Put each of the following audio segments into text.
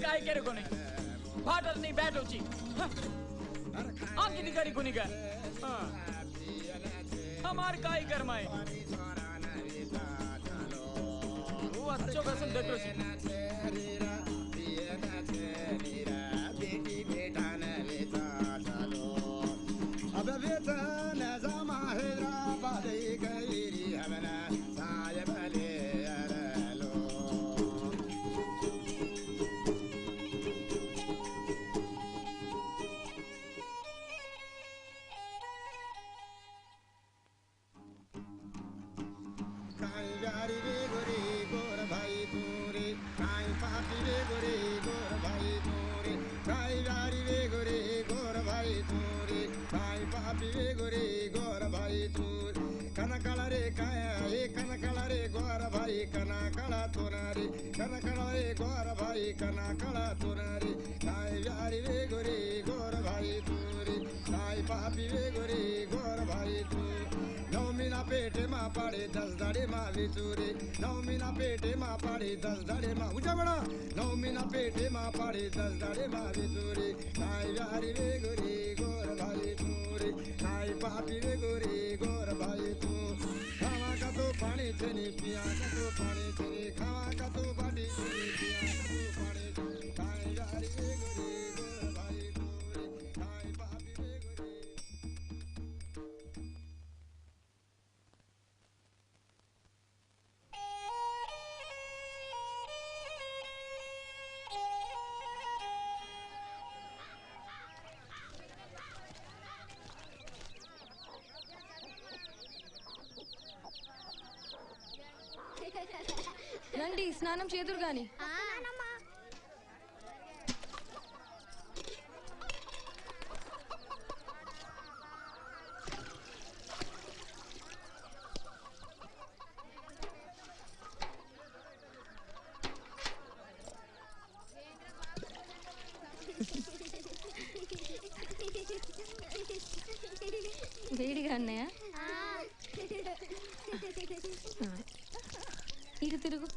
काय करे कोणी फाटर नहीं बैठ होची आंकी दिकारी कोणी का हमार काय करमाय वो अच्छो कसम देख रो सी अब बेटा नज़ामा हैदराबाद गईरी हमना साये भले अरलो काई यारी वे गोरी गोर भाई तोरे काई पापी वे गोरी गोर भाई तोरे काई यारी वे गोरी गोर भाई तोरे काई पापी वे गोरी गोर भाई तोरे कनकला रे काया हे कनकला रे गोर भाई कनकला तोनारे कनकला रे गोर भाई कनकला तोनारे काई यारी वे गोरी गोर भाई तोरे काई पापी वे गोरी गोर भाई तोरे नौमीना पेटे मा पाड़े 10 दाड़े मा विचूरे नौमीना पेटे मा पाड़े 10 दाड़े मा ऊंचा बड़ा नौमीना पेटे मा पाड़े 10 दाड़े मा विचूरे काई यारी वे गोरी गोर भाई तोरे काई पापी वे गोरी गोर भाई तू खावा का तो पानी चनी पिया का तो पानी चनी खावा का तो बाटी चनी पिया का तो पानी चनी काई यारी वे गोरी गोर भाई तोरे काई पापी वे गोरी రండి స్నానం చేదురు గాని వేడిగా అన్నయ్య ఇటు తిరుగు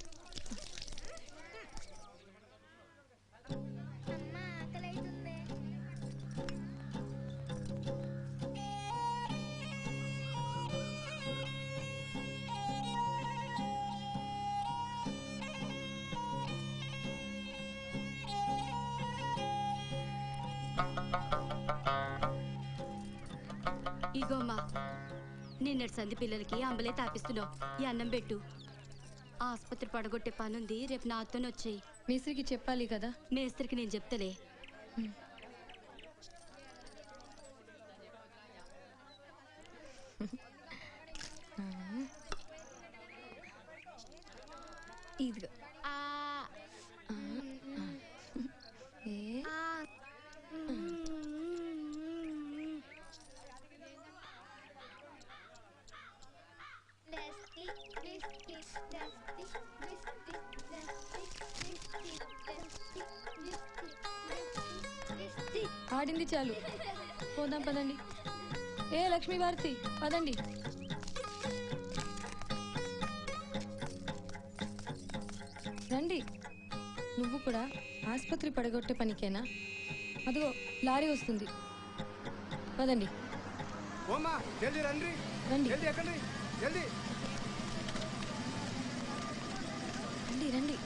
ఇగోమ్మా నిన్నటి సంధి పిల్లలకి అంబలే తాపిస్తున్నావు ఈ అన్నం పెట్టు ఆసుపత్రి పడగొట్టే పనుంది రేపు నాతోనే వచ్చేయి మేస్త్రికి చెప్పాలి కదా మేస్త్రికి నేను చెప్తలే ఇదిగో ఆడింది చాలు పోదాం పదండి ఏ లక్ష్మీ భారతి పదండి రండి నువ్వు కూడా ఆసుపత్రి పడగొట్టే పనికేనా అదిగో లారీ వస్తుంది పదండి జల్దీ రండి రండి జల్దీ ఎక్కండి జల్దీ రండి రండి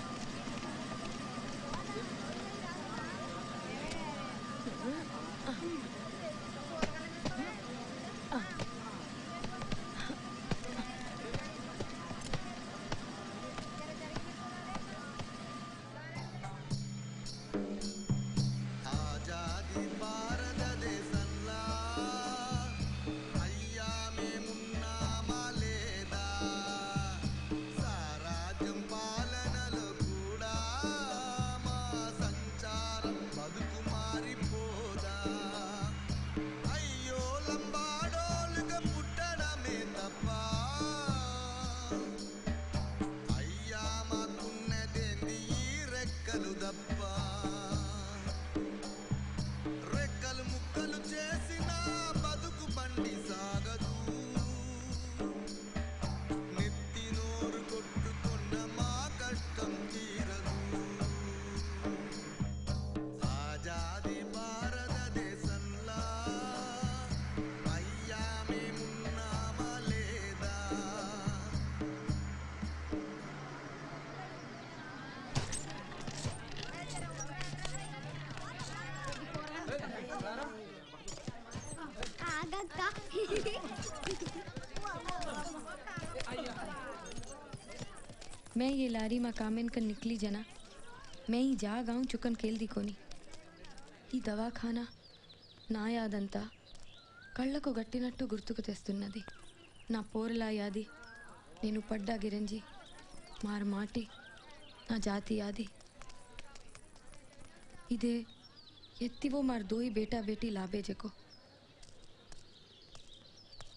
मैं ये लारी माँ कामेन कर निकली जना मैं ही जा गाँव चुकन केल दी कोनी ఈ దవాఖానా నా యాదంతా కళ్ళకు గట్టినట్టు గుర్తుకు తెస్తున్నది. నా పోరులా యాది, నేను పడ్డా గిరంజి మార్ మాటి నా జాతి యాది. ఇదే ఎత్తివో మార్ దోయి బేటా బేటీ లాభేజెకో.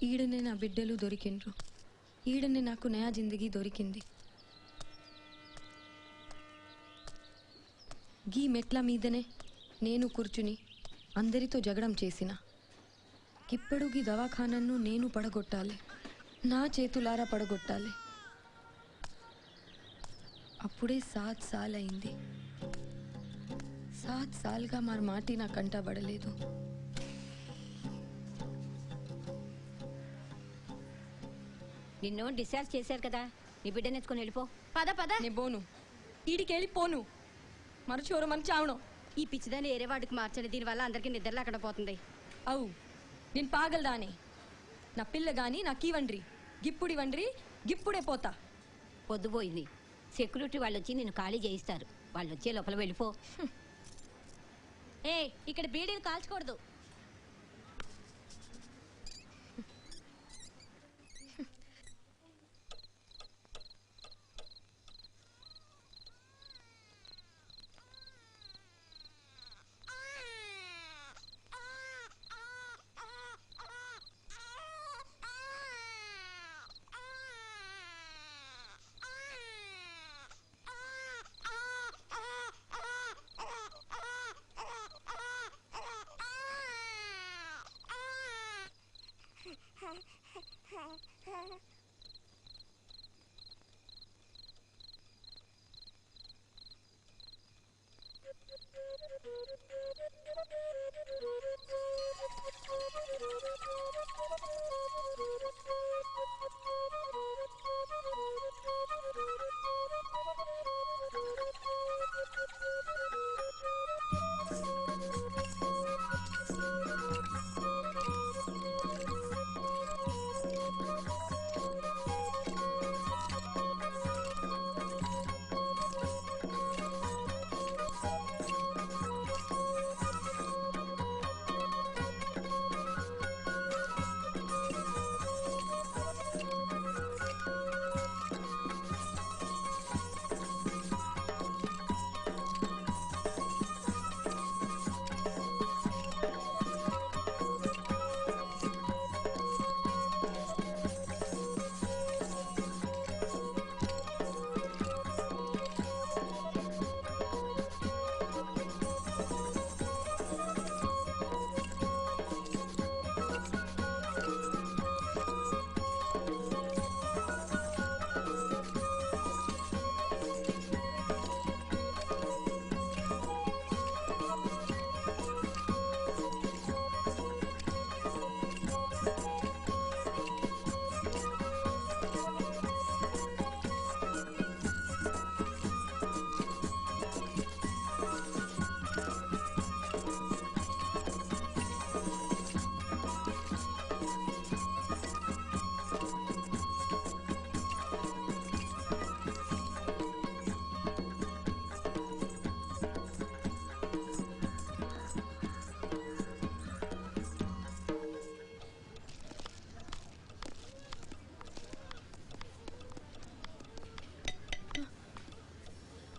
ఈడనే నా బిడ్డలు దొరికిండ్రు, ఈడనే నాకు నయా జిందగీ దొరికింది. గీ మెట్ల మీదనే నేను కూర్చుని అందరితో జగడం చేసిన. ఇప్పుడు గీ దవాఖానను నేను పడగొట్టాలి, నా చేతులారా పడగొట్టాలి. అప్పుడే 7 సాల్ అయింది. 7 సాల్గా మార్ మాటి నా కంట పడలేదు. నిన్ను డిశ్చార్జ్ చేశారు కదా, నీ బిడ్డను ఎత్తుకొని వెళ్ళిపో. పద పద నే బోను ఈడికి వెళ్ళిపోను మరచోరు మన చావడం. ఈ పిచ్చిదాన్ని ఏరే వాడికి మార్చండి, దీనివల్ల అందరికీ నిద్ర లేకుండా పోతుంది. అవు నేను పాగలదానే. నా పిల్ల గాని నాకివ్వండ్రి, గిప్పుడివ్వండ్రి, గిప్పుడే పోతా. పొద్దుపోయింది, సెక్యూరిటీ వాళ్ళు వచ్చి నిన్ను ఖాళీ చేయిస్తారు. వాళ్ళు వచ్చే లోపల వెళ్ళిపో. ఏ ఇక్కడ బీడీలు కాల్చకూడదు.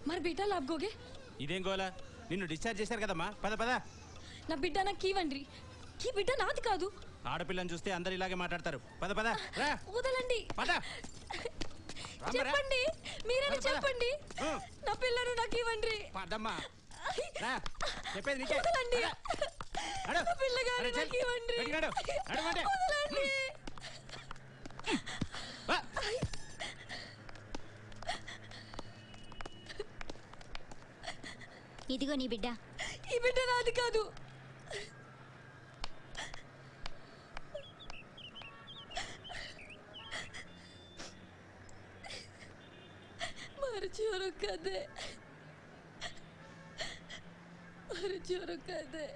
మరి బిడ్డ లాభగోగే. ఇదేం గోలా, నిన్ను డిశ్చార్జ్ చేశారు కదమ్మా, పద పద. నా బిడ్డ నాకు ఇవ్వండి, ఈ బిడ్డ నాది కాదు. ఆడపిల్లని చూస్తే అందరు ఇలాగే మాట్లాడతారు, పద పద రా. వదలండి, పద. చెప్పండి, మీరని చెప్పండి, నా పిల్లను నాకు ఇవ్వండి. పదమ్మా రా, చెప్పేది నీకే. వదలండి, నడు. నా పిల్లగాని నాకు ఇవ్వండి. నడు, నడు అంటే. వదలండి. వా. ఇదిగో నీ బిడ్డ. ఈ బిడ్డ నాది కాదు. మరచోరు కదే, మరచోరు కదే.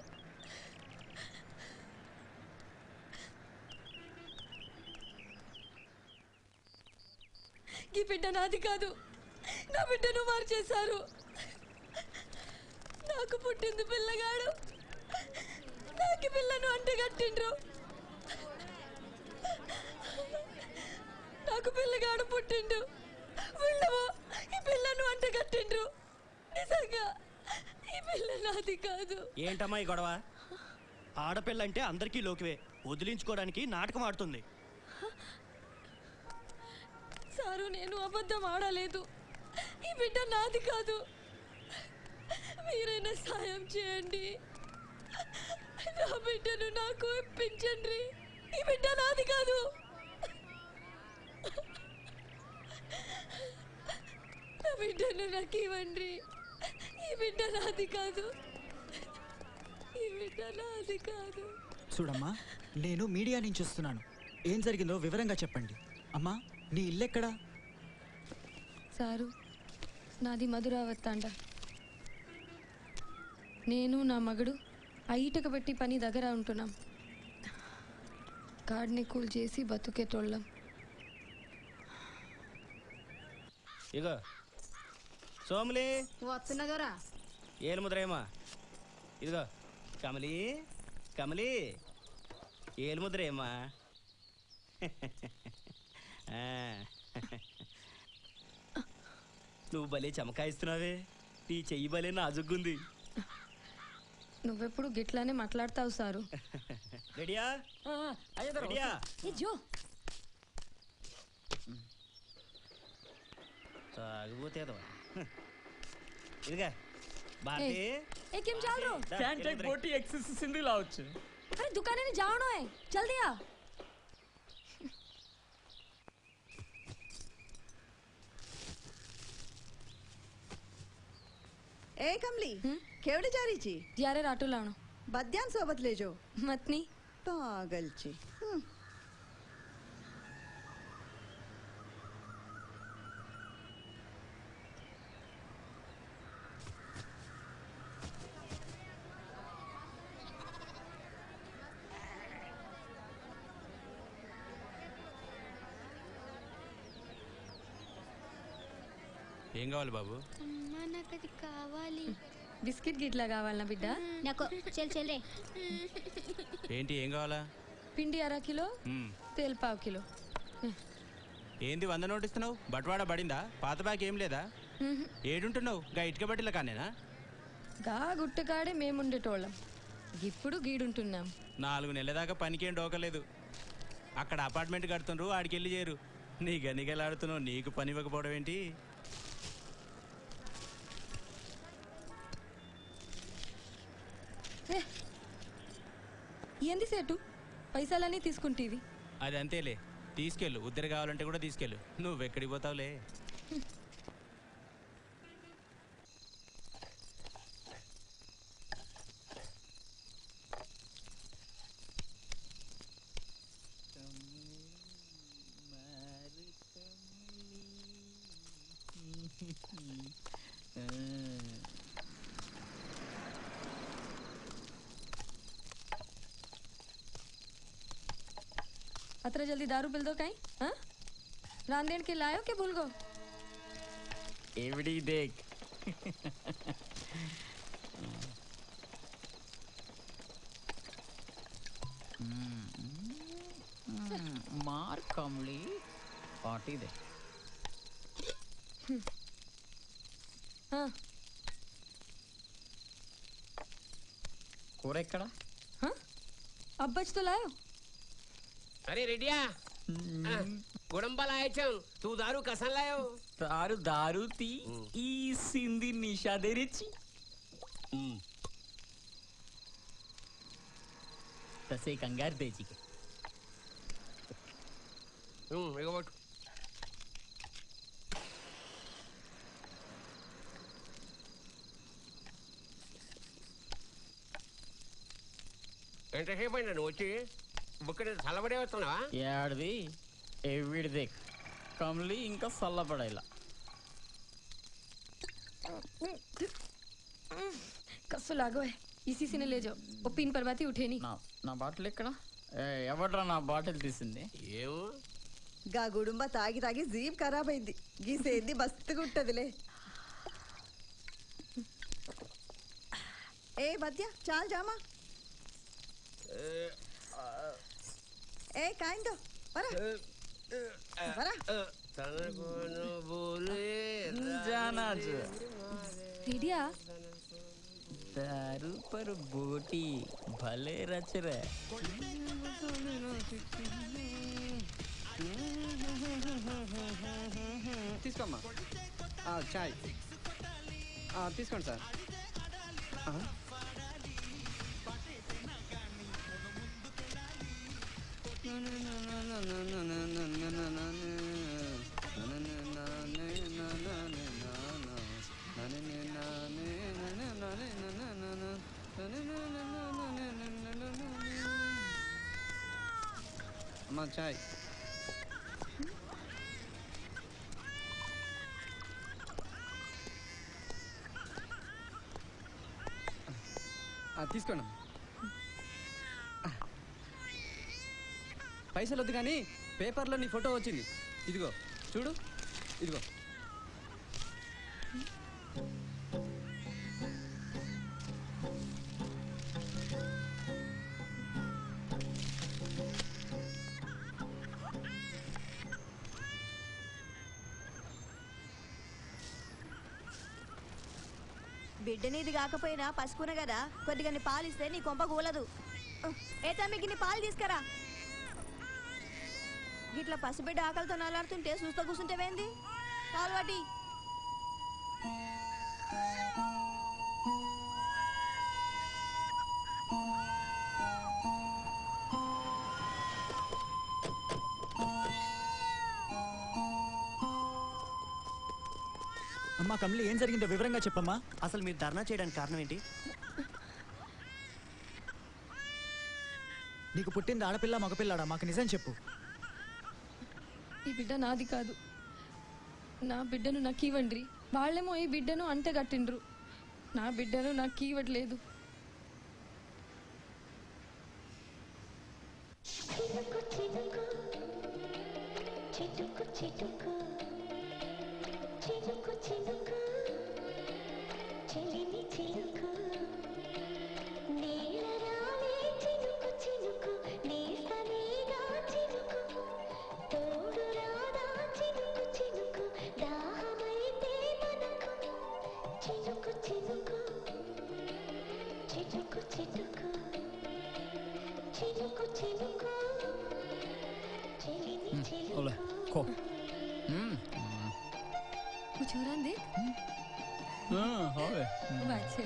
ఈ బిడ్డ నాది కాదు. నా బిడ్డను మార్చేశారు. నాకు పుట్టింది పిల్లగాడు, నాకు పిల్లను అంటగట్టిండ్రు. నాకు పిల్లగాడు పుట్టిండు, వీళ్ళేమో ఈ పిల్లను అంటగట్టిండ్రు. నిజంగా ఈ పిల్ల నాది కాదు. ఏంటమ్మా ఈ గొడవ? ఆడపిల్లంటే అందరికీ లోకివే, వదిలించుకోవడానికి నాటకం ఆడుతుంది. సారు, నేను అబద్ధం ఆడలేదు. ఈ బిడ్డ నాది కాదు. మీరైనా సాయం చేయండి, నా బిడ్డను నాకు ఇప్పించండి. ఈ బిడ్డ నాది కాదు. నా బిడ్డను నాకు ఇవ్వండి. ఈ బిడ్డ నాది కాదు. ఈ బిడ్డ నాది కాదు. చూడమ్మా, నేను మీడియా నుంచి వస్తున్నాను. ఏం జరిగిందో వివరంగా చెప్పండి. అమ్మా, నీ ఇల్లెక్కడా? సారు, నాది మధురావత్తాండ. నేను నా మగడు ఐటక పెట్టి పని దగ్గర ఉంటున్నాం. కాడ్ని కూల్ చేసి బతుకేటోళ్ళం. ఇగో సోములి, వస్తున్నదోరా. ఏలు ముద్రేమా? ఇదిగో కమలి, కమలి, ఏలు ముద్రేమా? నువ్వు భలే చమకాయిస్తున్నావే, నీ చెయ్యి భలే నాజుగ్గుంది. నువ్వెప్పుడు గిట్లానే మాట్లాడతావు సారు. రెడీయా? రెడీయా? తాగిపోతేదో. ఇదిగా భారతి, केम चल रो? कैंटेक बोटी एक्सेस सिंधी लाउच. अरे दुकाने में जानो है, जल्दी आ. ए कमली, केवढे जा रही छी? यारे राटो लावणो. बद्यान सोबत ले जो. मतनी पागल छी. ఏం కావాలి బాబు? అమ్మా నాకు అది కావాలి. బిస్కెట్ గిట్లా కావాలనా బిడ్డ? నాకు చెల్ రే. ఏంటి, ఏం కావాలా? పిండి 1/2 కిలో, తేల్ 1/2 కిలో. ఏంది 100 నోట్ ఇస్తున్నావు? బట్వాడా పడిందా? పాత బ్యాగ్ ఏం లేదా? ఏడుంటున్నావు? గా ఇటుక బట్టిల కానేనా? గా గుట్టకాడే మేముండేటోళ్ళం, ఇప్పుడు గీడుంటున్నాం. 4 నెలల దాకా పనికేం డోకలేదు. అక్కడ అపార్ట్మెంట్ కడుతుండ్రు, ఆడికెళ్ళి చేరు. నీ గనిగలాడుతున్నావు, నీకు పని ఇవ్వకపోవడం ఏంటి? ఏంది సేటు, పైసలన్నీ తీసుకుంటేవి? అది అంతేలే, తీసుకెళ్ళు. ఉద్దరి కావాలంటే కూడా తీసుకెళ్ళు. నువ్వెక్కడికి పోతావులే. अतरा जल्दी दारू पिल दो कहीं? हाँ, रांदेन के लायो के भूल गो? एवडी देख. मार कमली, पार्टी दे. हाँ. कोरे कड़ा? हाँ? अब बच तो लायो. अरे रेडिया, गुड़म्बा लाए चम. तू दारू कसा लायो? दारू ती ई सिंधी निशा दे रिची. तसे कंगार देजी के. इगो बट. ఎంతసేపు అయినా నువ్వు వచ్చి బుక్కడ చల్లబడే వస్తున్నావా? ఏడది ఎవిడి దేక్ కమలి ఇంకా చల్లబడేలా. कस्सो लागो है, इसी से ले जाओ. वो पिन परवाती उठे नहीं. నా బాటిల్ ఎక్కడ? ఎవడ్రా నా బాటిల్ తీసింది? ఏమో గా గుడుంబ తాగి తాగి జీప్ ఖరాబ్ అయింది. గీసేంది మస్తుగా ఉంటదిలే. ఏ మధ్య చాలు జామా. ఏ కాయిందో వరా వరా. रेडिया दारू पर बोटी भले रच रहे. తీసుకోమ్మా చాయ్ తీసుకోండి సార్. అమ్మా చాయ్. తీసుకోండి. పైసలు వద్దు కానీ పేపర్లో నీ ఫోటో వచ్చింది. ఇదిగో చూడు, ఇదిగో. బిడ్డ నీది కాకపోయినా పసుకున కదా, కొద్దిగా పాలిస్తే నీ కొంప కూలదు. ఏ తమ్మికి నీ పాలు తీసుకురా. ఇట్లా పసిబిడ్డ ఆకలితో నలాడుతుంటే చూస్తూ కూర్చుంటేవేంది? పాలు వాటి. అమ్మా కమలి, ఏం జరిగిందో వివరంగా చెప్పమ్మా. అసలు మీరు ధర్నా చేయడానికి కారణం ఏంటి? నీకు పుట్టింది ఆడపిల్ల మగపిల్లాడా? మాకు నిజం చెప్పు. ఈ బిడ్డ నాది కాదు. నా బిడ్డను నాకు ఇవ్వండి. వాళ్ళేమో ఈ బిడ్డను అంటగట్టిండ్రు. నా బిడ్డను నాకు ఇవ్వట్లేదు. कुछ हो रहा है देख. हाँ अच्छे.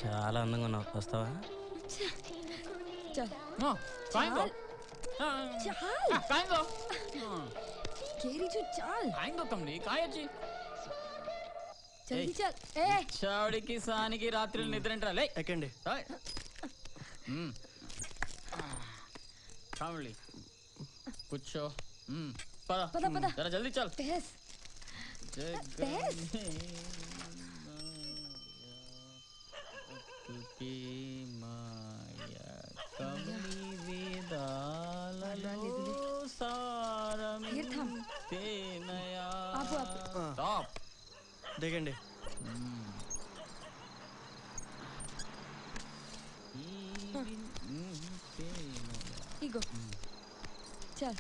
చాలా అందంగా ఉన్నావు, వస్తావా? चल जल्दी चल. చావుడికి సానికి రాత్రులు నిద్ర లే. ఎక్కండి. కామలి కూర్చో. పద పద పద. జరా జల్దీ చల్. బెస్ బెస్. దిగండి. ఇగో చల్.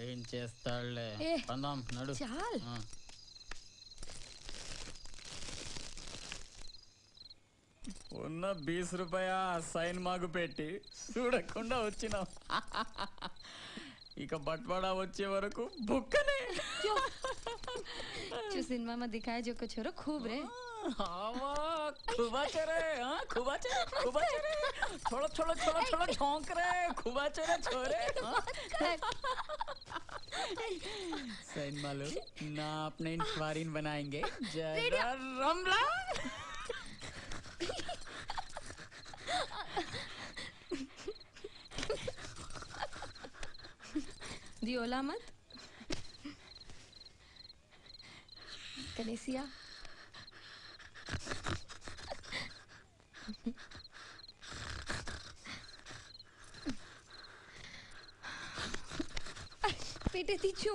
ఏం చేస్తాడులే. పందాం నడు. చాల్. ఉన్న 20 రూపాయ సైన్ మాకు పెట్టి చూడకుండా వచ్చినాం. ఇక బట్వాడా వచ్చే వరకు బుక్కనే. जो सिनेमा में दिखाया जो कुछ हो खूब रे खुबा चरे छोड़ो छोड़ो छोड़ो छोड़ो झोंक रहे खुबा चरे छोरे सैन मालू ना अपने इंटवारिन बनाएंगे जरा रमला दियोला मत कनेसिया पेटे तीचू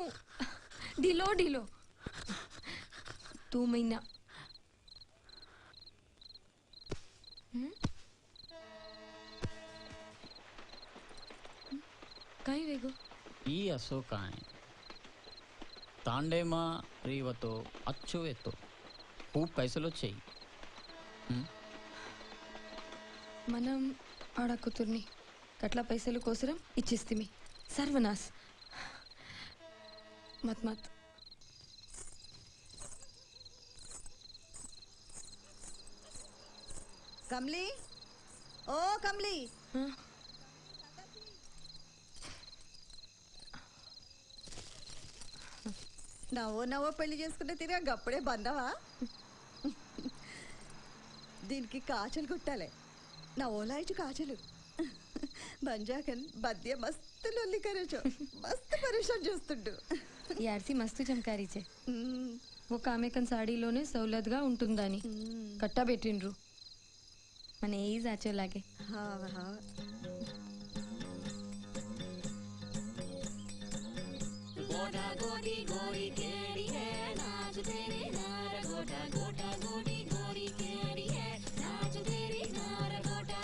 ढीलो ढीलो 2 महीना कहीं वेगो ई असो काय తాండేమా రీవతో అచ్చువేతో खूप పైసలు వచ్చాయి మనం ఆడ కూతుర్ని కట్ల పైసలు కోసరం ఇచ్చిస్తిమి సర్వనాశ్ మత్ మత్ కమ్లీ ఓ కమ్లీ నవ్వో పెళ్లి చేసుకుంటే తిరిగా గప్పుడే బందవా దీనికి కాచలు కుట్టాలి నా ఓలాయిచు కాచలు బంజాకన్ బద్య మస్తు లొల్లి కరచో మస్తు పరేషాన్ చేస్తుండు యార్సి మస్తు చమకారీచే ఓ కామెకన్ సాడీలోనే సౌలత్గా ఉంటుందని కట్టబెట్టిండ్రు మన ఏ జాచోలాగే गोटा गोटी गोरी केरी है नाच तेरी नार गोटा गोटा गोटी गोरी केरी है नाच तेरी नार गोटा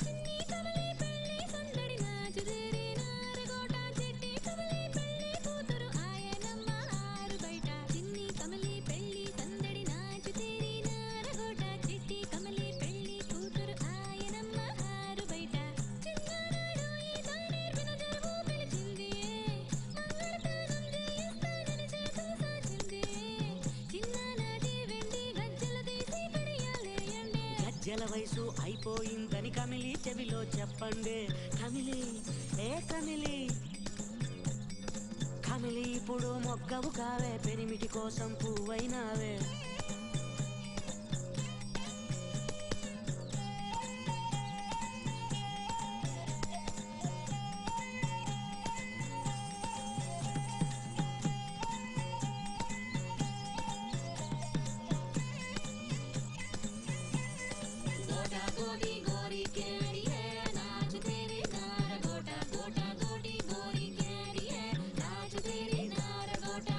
चिन्नी कमली पेल्ली संदड़ी नाच तेरी नार गोटा चिट्टी कमली पेल्ली कूतरू आयनम्म आरू बैठ चिन्नी कमली पेल्ली संदड़ी नाच तेरी नार गोटा चिट्टी कमली पेल्ली कूतरू आयनम्म आरू बैठ चिन्नानाडु ఈ దానేర్పిన జరువు పిలిచింది గజ్జల వయసు అయిపోయిందని కమిలి చెవిలో చెప్పండి కమిలి ఏ కమిలి కమిలి ఇప్పుడు మొగ్గవు కావే పెనిమిటి కోసం పువ్వైనావే गोटा गोटी गोरी केरी है नाच तेरी नार गोटा गोटा गोटी गोरी केरी है नाच तेरी नार गोटा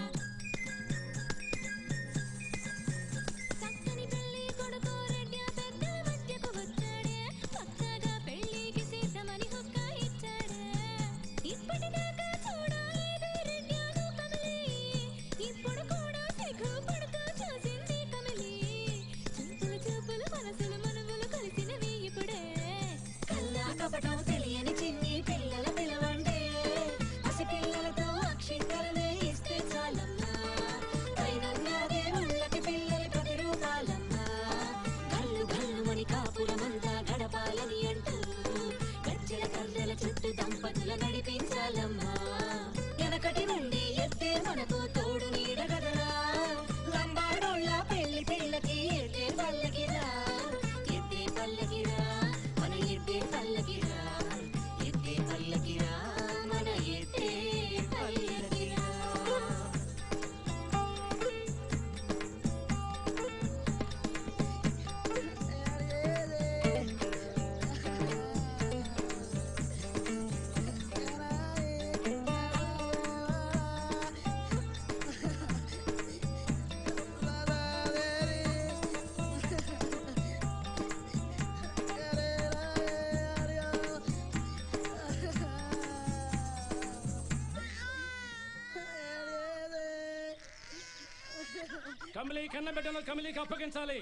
కమలి కన్నబిడ్డను కమలికి అప్పగించాలి.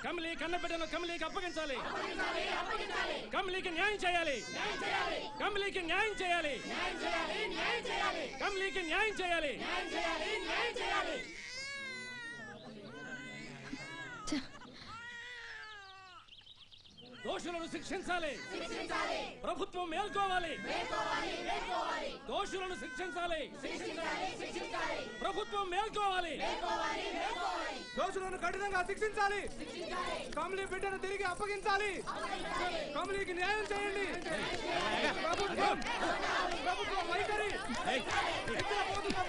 కమలి కన్నబిడ్డను కమలికి అప్పగించాలి. కమలికి న్యాయం చేయాలి. కమలికి న్యాయం చేయాలి. కమలికి న్యాయం చేయాలి. దోషులను శిక్షించాలి. ప్రభుత్వం మేల్కోవాలి. దోషులను శిక్షించాలి. ప్రభుత్వం మేల్కోవాలి. దోషులను కఠినంగా శిక్షించాలి. కమలి బిడ్డను తిరిగి అప్పగించాలి. కమలికి న్యాయం చేయండి. ప్రభుత్వం వైఖరి.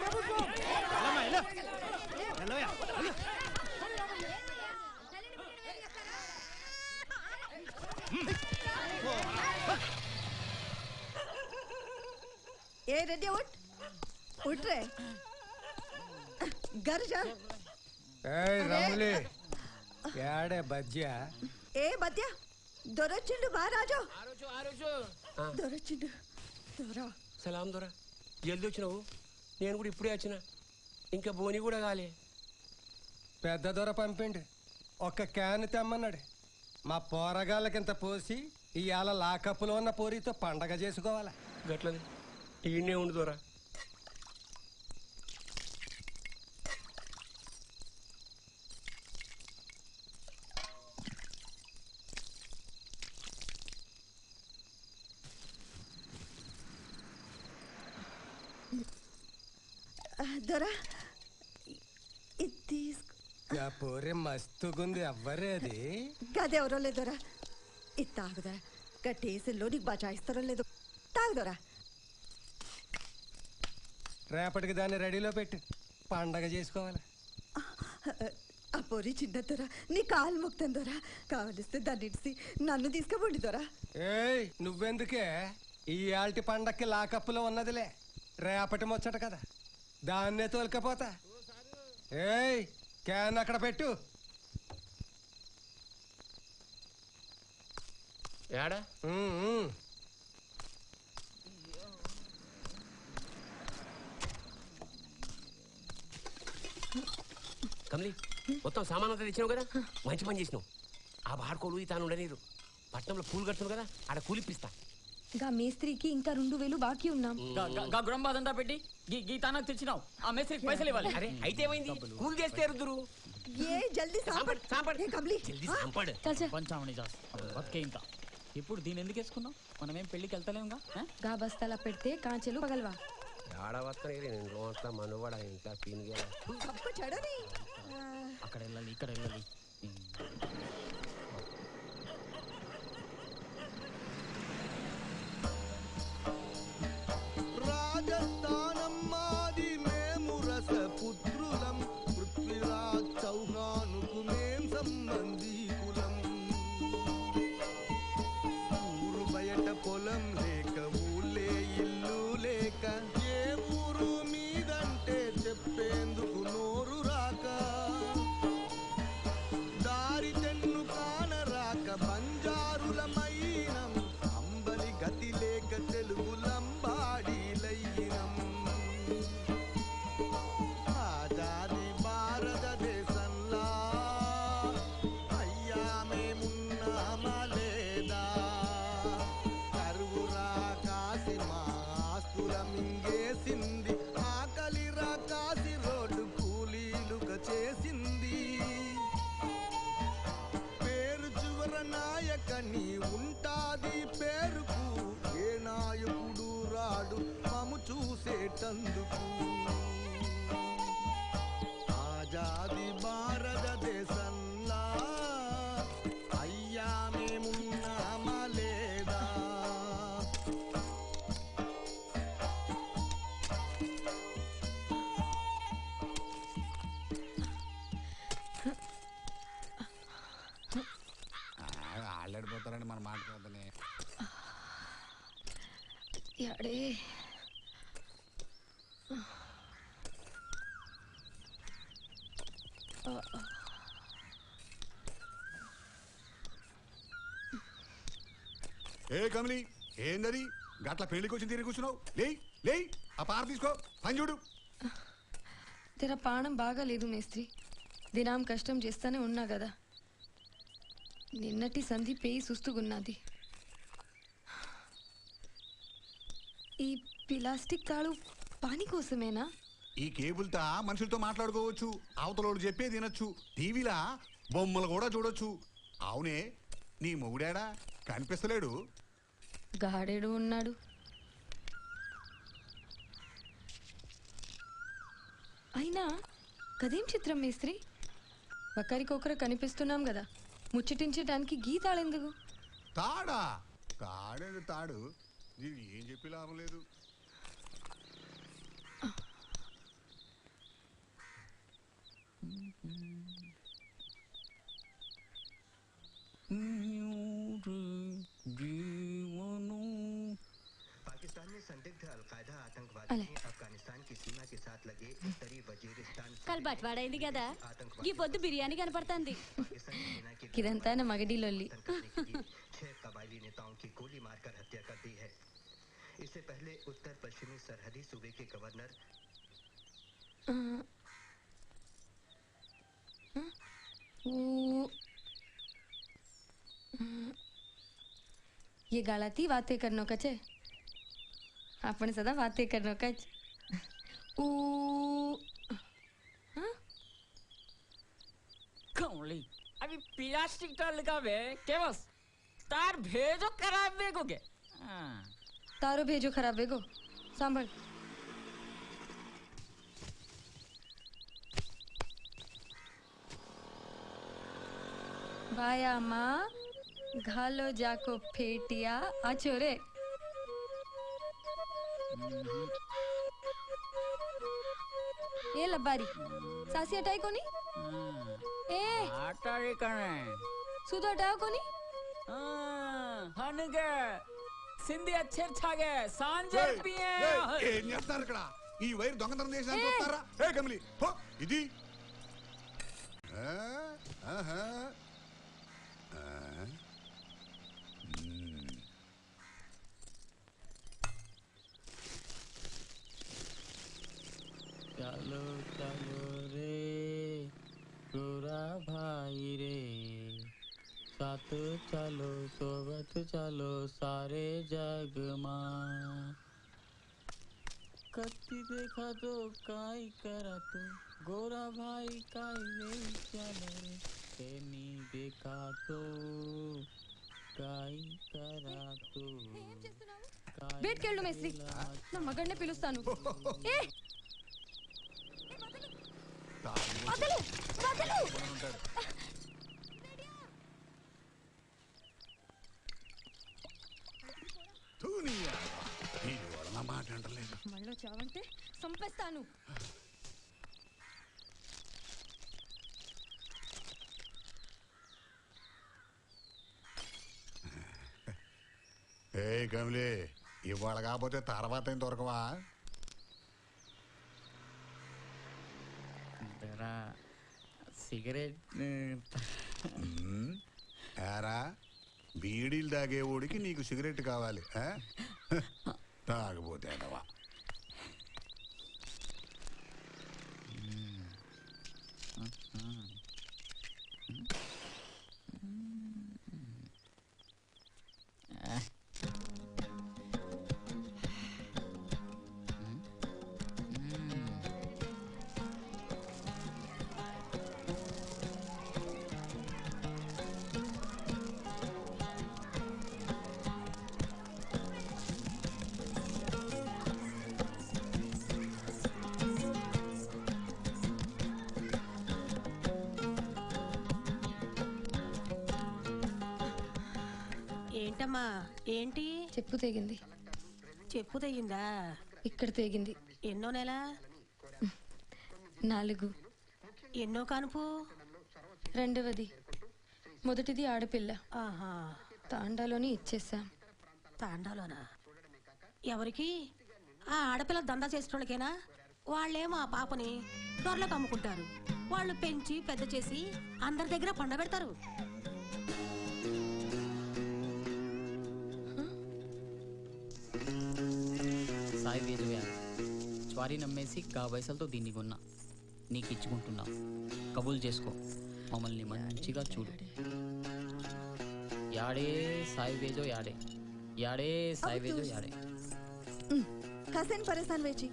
ప్రభుత్వం ఏ రెడ్డి उठ रहे घर जा రమలి ఏడే బజ్జా ఏ బద్య దొరొచ్చిండు మహారాజు దొరొచ్చిండు దొర సలాం దొర జల్దీ వచ్చినావు. నేను కూడా ఇప్పుడే వచ్చిన. ఇంకా బోని కూడా కాలే. పెద్ద దొర పంపిండి. ఒక క్యాన్ తెమ్మన్నాడు. మా పోరగాళ్ళకింత పోసి ఇవాళ లాకప్పులో ఉన్న పోరితో పండగ చేసుకోవాలా. గట్లనే ఈయనే ఉండు దొర. దొర ఇది తీసుకో. పోరే మస్తుగుంది. ఎవ్వరేది గదెవరో లేదొరా. ఇది తాగుదరా. గట్టేసిల్లో నీకు బచాయిస్తారో లేదో. తాగుదరా. రేపటికి దాన్ని రెడీలో పెట్టి పండగ చేసుకోవాలి. ఆ పొరి చిన్న దొర నీ కాలు మొక్తాను దొర. కావలిస్తే దాన్ని ఇడిసి నన్ను తీసుకుపోండి దొర. ఏయ్ నువ్వెందుకే ఈ ఆల్టి పండక్కి లాకప్పులో ఉన్నదిలే. రేపటి ముచ్చట కదా, దాన్నే తోలుకపోతా. ఏయ్ క్యాన్ అక్కడ పెట్టు. ఏడా కమలి మొత్తం సామాన్ అంతా తెచ్చినావు కదా, మంచి పని చేసినావు. ఆ బాడుకోడు తాను ఉండనీరు. పట్నంలో పూలు కడుతున్నావు కదా, ఆడ కూలిప్పిస్తా. గా మేస్త్రికి ఇంకా 2000 బాకీ ఉన్నాం. గా గుడంబాదంతా పెట్టి గీ తానకు తెచ్చినావు. ఆ మేస్త్రికి పైసలు ఇవ్వాలి. అరే అయితే ఏమైంది? కూలి చేస్తే ఎరుదురు. ఏ జల్దీ సాంపడ్ సాంపడ్. ఏ కమలి జల్దీ సాంపడ్. పంచామణి బతికే ఇంకా. ఇప్పుడు దీని ఎందుకు వేసుకున్నావు? మనమేం పెళ్లికి వెళ్తలేముగా. గా బస్తాల పెడితే కాంచెలు పగలవా. ఆడవస్తా నేను రోజంతా మనువాడ ఇంకా పీనుగా అక్కడ వెళ్ళాలి, ఇక్కడ వెళ్ళాలి. రాజస్థానం మాది మేము రసపుత్రులం. పృథ్వీరాజ్ చౌహానుకు మేం సంబంధీకులం. ఊరు బయట పొలం లేక ఊళ్ళే ఇల్లు లేక ఏ ఊరు మీదంటే చెప్పేందుకు నోరు రాక దారి తెన్ను కానరాక బంజారులమైనం. అంబలి గతి లేక తెలుగులంబాడీలయ్యినం. ఆజాది భారతదేశంలా అయ్యా మేమున్నామా లేదా? కరువు రాకాసి మా ఆస్తుల మింగేసింది. ఆకలి రాకాసి రోడ్డు కూలీలుక చేసింది. పేరు చివర నాయకని ఉంటాది పేరుకు. ఏ నాయకుడు రాడు మము చూసేటందుకు. ఆజాది భారతదేశంలా అయ్యా మేమున్నామా లేదా? ఆళ్ళడిపోతారని మనం మాట్లాడుతానే. యాడే ఏ కమలి ఏందది గట్ల పెళ్లికి వచ్చి తిరిగి కూర్చున్నావు? లేయ్ లేయ్ ఆ పార తీసుకో, పని చూడు. తెర పానం బాగాలేదు మేస్త్రి. దినాం కష్టం చేస్తానే ఉన్నా కదా. నిన్నటి సంధి పేయి సుస్తుగున్నది. ఈ ప్లాస్టిక్ తాళు పాని కోసమేనా? ఈ కేబుల్తో మనుషులతో మాట్లాడుకోవచ్చు, అవతలోడు చెప్పేది వినొచ్చు, టీవీలా బొమ్మలు కూడా చూడొచ్చు. అవునే, నీ మొగుడాడా కనిపిస్తలేడు? గాడేడు ఉన్నాడు. అయినా కదేం చిత్రం మేస్త్రి, ఒకరికొకరు కనిపిస్తున్నాం కదా, ముచ్చటించడానికి గీతాళెందుకు? తాడా? తాడేది తాడు, నీకు ఏం చెప్పి లాభం లేదు. पाकिस्तान में संदिग्ध अलकायदा आतंकवादी ने अफगानिस्तान की सीमा के साथ लगे उत्तरी वजीरिस्तान కల్ బట్వాడైంది కదా, ఈ పొద్దు బిర్యానీ కనపడుతుంది. ఇదంతా నా మగడి లొల్లి. 6 कबायली नेताओं की गोली मारकर हत्या कर दी है. इससे पहले उत्तर पश्चिमी सरहदी सूबे के गवर्नर ये गलती बातें करने का चे, आपने सदा बातें करने का कमली अभी प्लास्टिक टाल का वे के बस तार भेजो खराब बेगोगे. तारो भेजो खराब बेगो सांभल. भाया माँ घालो जाको फेटिया आचोरे. ये लबारी सासी हटाई कोनी? ए आटारी कने सुध हटाओ कोनी? हनगे సింధి అచ్చర్ ఛాగే సాంజర్ పియే. ఏం చేస్తారు ఇక్కడ? ఈ వైర్ దొంగతనం చేసిన చూస్తారా? ఏ కమలి హో ఇది चलो चलो रे गोरा भाई रे, साथ चलो सोबत चलो सारे जग मां. कत्ती देखा तो काई करा तो गोरा भाई काई वे चलो रे, तेनी देखा तो काई करा तो. वेट केళ్ళు మేస్త్రి, నా మగడ్నే పిలుస్తాను. ఏ వదలు వదలు. మాట అంటలేదు. మళ్ళీ చావంటే సంపేస్తాను. ఏ కమలి, ఇవాళ కాకపోతే తర్వాత ఏం దొరకవా? సిగరెట్ ఏరా, బీడీలు తాగేవాడికి నీకు సిగరెట్ కావాలి, తాగపోతే అదవా. ఏంటమ్మా, ఏంటి? చెప్పు తెగింది. చెప్పు తెగిందా? ఇక్కడ తెగింది. ఎన్నో నెల? 4. ఎన్నో కానుపు? 2వది. మొదటిది ఆడపిల్ల. ఆహా, తాండాలోని ఇచ్చేసాం. తాండాలోనా? ఎవరికి? ఆ ఆడపిల్ల దందా చేసేటోళ్ళకేనా? వాళ్ళేమో ఆ పాపని దొరలకు అమ్ముకుంటారు. వాళ్ళు పెంచి పెద్ద చేసి అందరి దగ్గర పండబెడతారు. సాయి వేజువా జ్వారీ నమ్మేసి గా పైసలతో దీన్ని కొన్నా. నీకు ఇచ్చుకుంటున్నాం. కబూల్ చేసుకో, మమ్మల్ని మంచిగా చూడు. యాడే సాయి వేజో యాడే, యాడే సాయి వేజో యాడే. కాసేన్ పరేసాన్ వేచి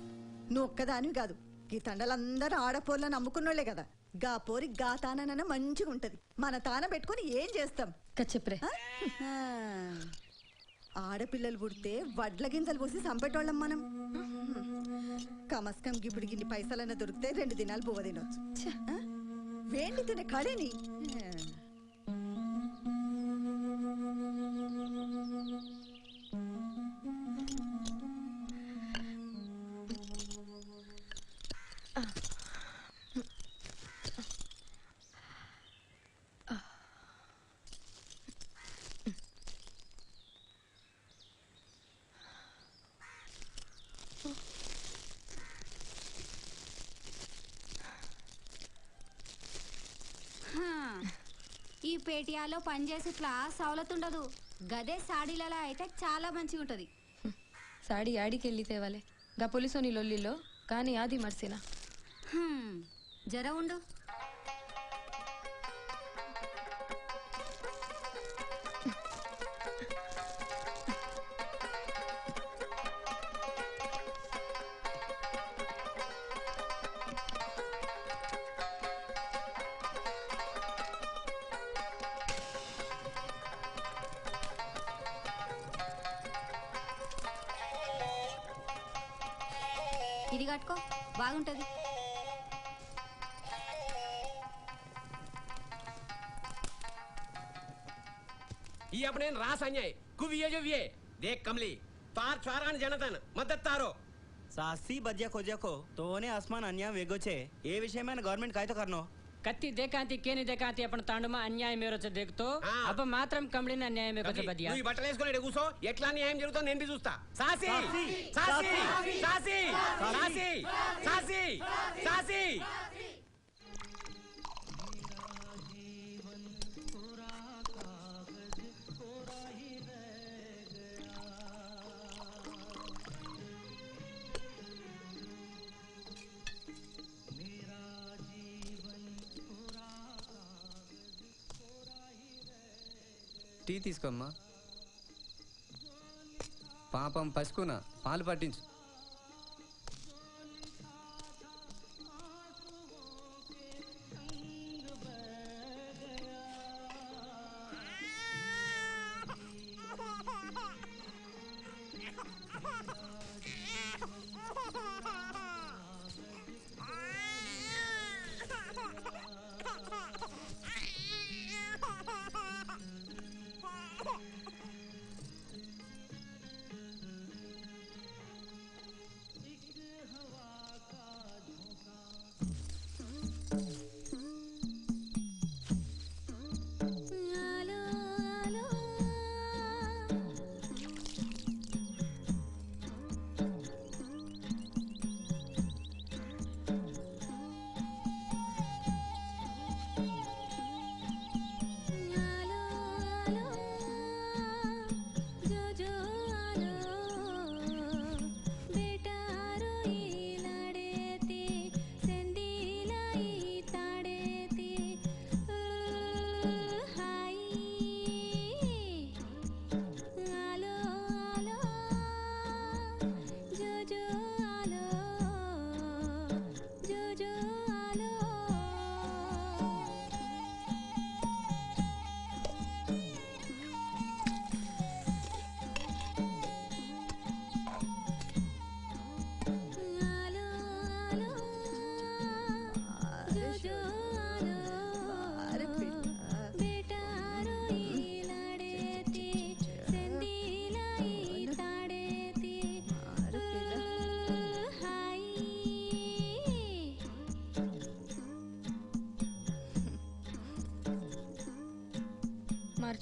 నువ్వు ఒక్కదానివి కాదు, ఈ తండలందరూ ఆడపోర్లను నమ్ముకున్నోళ్లే కదా. గా పోరి గా తానన మంచిగా ఉంటది. మన తాన పెట్టుకొని ఏం చేస్తాం? కచ్చప్రే ఆడపిల్లలు పుడితే వడ్ల గింజలు పోసి సంపెట్టోళ్ళం మనం. కమస్కం గిప్పుడు గిన్ని పైసలన్నా దొరికితే 2 దినాలు బువ్వ తినొచ్చు. వేండి తినే కడేని. ఈ పేటియాలో పనిచేసి ఇట్లా సవలత్ ఉండదు. గదే సాడీలలో అయితే చాలా మంచిగా ఉంటది. సాడీ యాడికి వెళ్ళి తేవాలే గా పోలీసోని లొల్లిలో కానీ ఆది మర్సినా. జర ఉండు. ఇది కట్టుకో, బాగుంటది. ये अपने रास अन्याय कुविये जो विये देख कमली तार चारान जनतन मदद तारो सासी बज्या खोज्या को तोने आसमान अन्याय वेगो छे ये विषय में गवर्नमेंट काय तो करनो कत्ती देखांती केनी देखांती अपन तांडुमा अन्याय मेरो च देखतो अब मात्रम कमलिन अन्याय मेरो च बदिया నువ్వు బట్టలేసుకొని కూసో ఎట్లా న్యాయం జరుగుతుందో నేను చూస్తా saucy saucy saucy saucy saucy saucy tea తీసుకోమ్మా. పాపం పసుకున పాలు పట్టించు.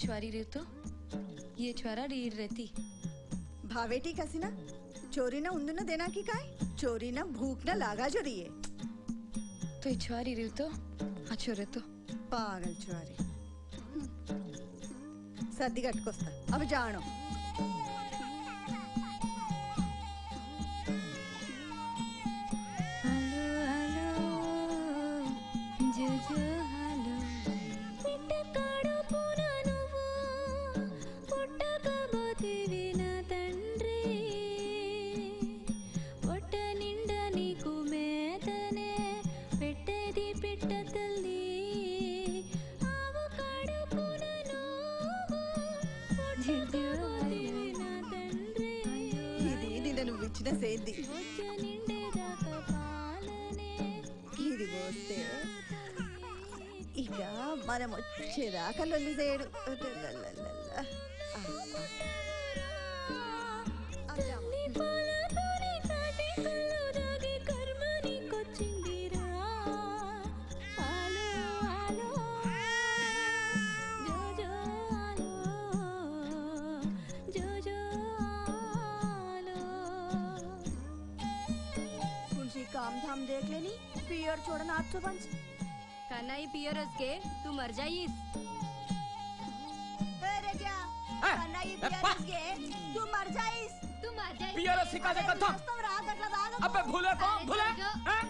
छुआरी रे तो ये छुआरा डीर रहती भावेटी कसिना चोरी ना उंदु ना देना की काय चोरी ना भूख ना लागा जो दिए तो ये छुआरी रे तो अच्छो रे तो पागल छुआरी सर्दी कटकोस्ता अब जानो మనం వచ్చేదాకా లొల్లి చేయడు काम धाम देख लेनी पियर छोड़ना आप तो बंस खाना ही पियर के तू मर जाइस अरे क्या खाना ही पियर के तू मर जाइस पियर सिखा दे कथो अबे भूले को भूले हैं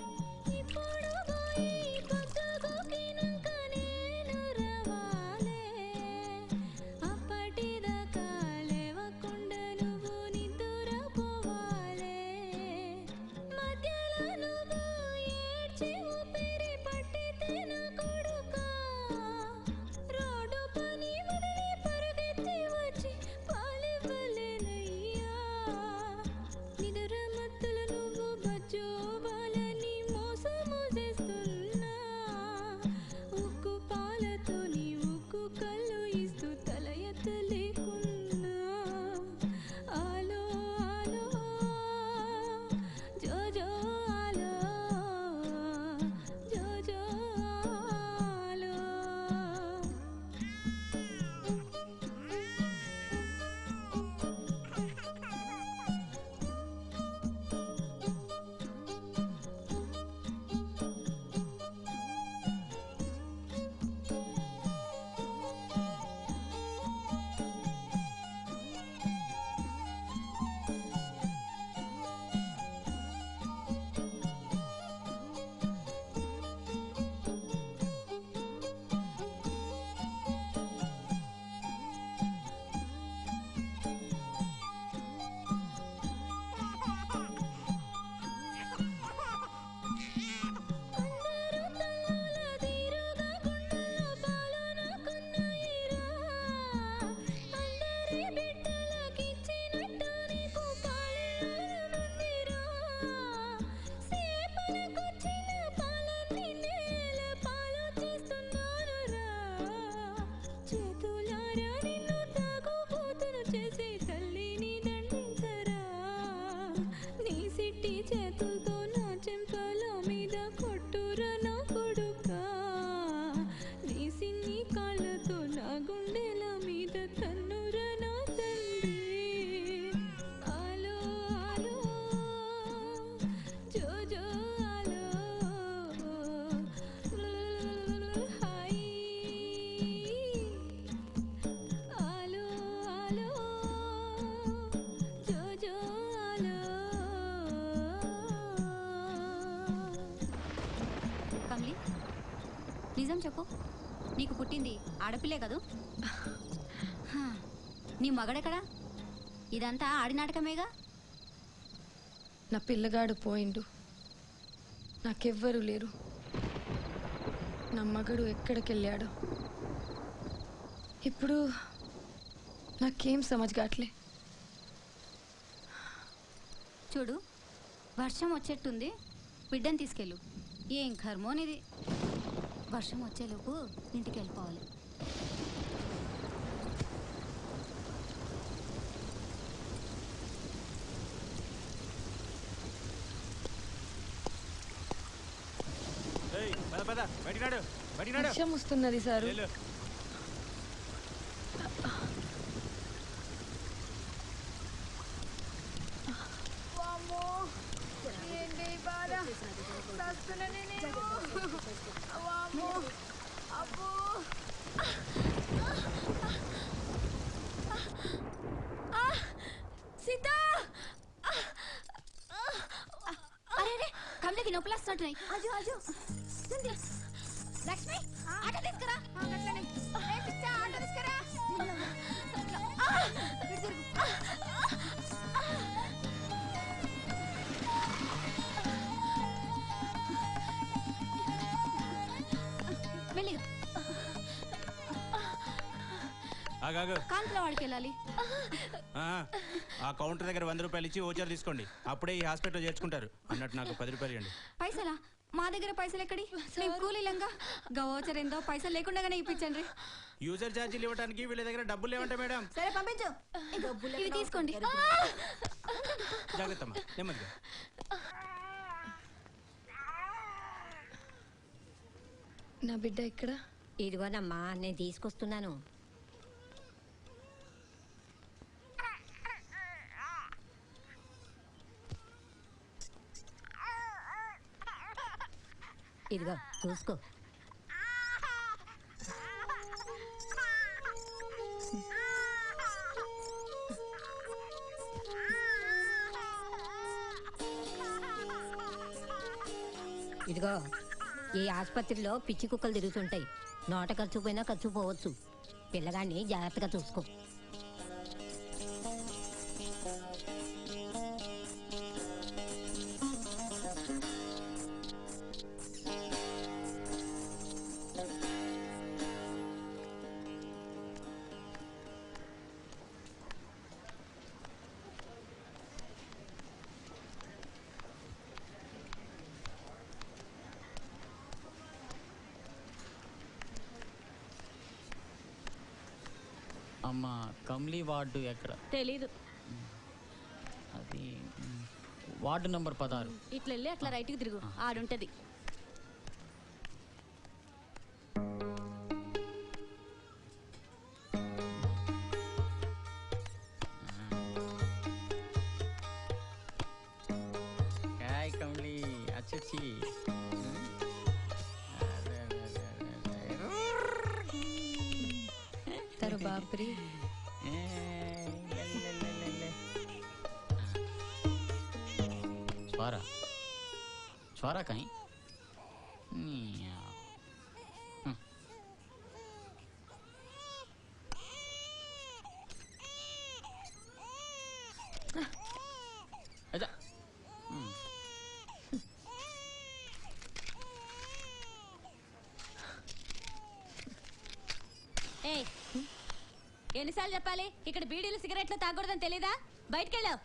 నిజం చెప్పు నీకు పుట్టింది ఆడపిల్లే కదూ నీ మగడెక్కడా ఇదంతా ఆడి నాటకమేగా నా పిల్లగాడు పోయిండు నాకెవ్వరూ లేరు నా మగడు ఎక్కడికెళ్ళాడు ఇప్పుడు నాకేం సమజ్గాట్లే చూడు వర్షం వచ్చేట్టుంది బిడ్డను తీసుకెళ్ళు ఏం కర్మోనిది వర్షం వచ్చేలోపు ఇంటికి వెళ్ళిపోవాలి వర్షం వస్తున్నది సారు सीता अरे कमले की नोपला स्टार्ट नहीं आजो आजो जल्दी लक्ष्मी आटो తీసుకురా గట్లనే ఏ పిచ్చా ఆటో తీసుకురా వెళ్ళి ఆగాగు కాంట్ల వాడికి వెళ్ళాలి ఆ కౌంటర్ దగ్గర 100 రూపాయలు ఇచ్చి ఓచర్ తీసుకోండి అప్పుడే ఈ హాస్పిటల్ చేర్చుకుంటారు అన్నట్టు నాకు 10 రూపాయలు ఇవ్వండి పైసలా మా దగ్గర పైసలు ఎక్కడి మేము కూలీలంగా గవోచర్ ఏందో పైసలు లేకుండానే ఇప్పించండి. యూజర్ ఛార్జీలు ఇవ్వడానికి వీళ్ళ దగ్గర డబ్బులు లేవంటే మేడం. సరే పంపించు. ఇవి తీసుకోండి. జాగ్రత్త నెమ్మదిగా. నా బిడ్డ ఇక్కడ. ఇదిగోనమ్మా నేను తీసుకొస్తున్నాను. ఇదిగో చూసుకో. ఇదిగో ఈ ఆసుపత్రిలో పిచ్చి కుక్కలు తిరుగుతుంటాయి. నోట ఖర్చు పోయినా ఖర్చు పోవచ్చు. పిల్లగాన్ని జాగ్రత్తగా చూసుకో. అమ్మ కమ్లీ వార్డు ఎక్కడ? తెలీదు. అది వార్డు నంబర్ 16. ఇట్లా వెళ్ళి అట్లా రైట్కి తిరుగు, ఆడుంటది. काय कमली अच्छी अच्छी. तारो बाप रे. स्वारा स्वारा कहीं अच्छा. ఎన్నిసార్లు చెప్పాలి ఇక్కడ బీడీలు సిగరెట్లు తాగకూడదని తెలీదా? బయటకెళ్ళావు.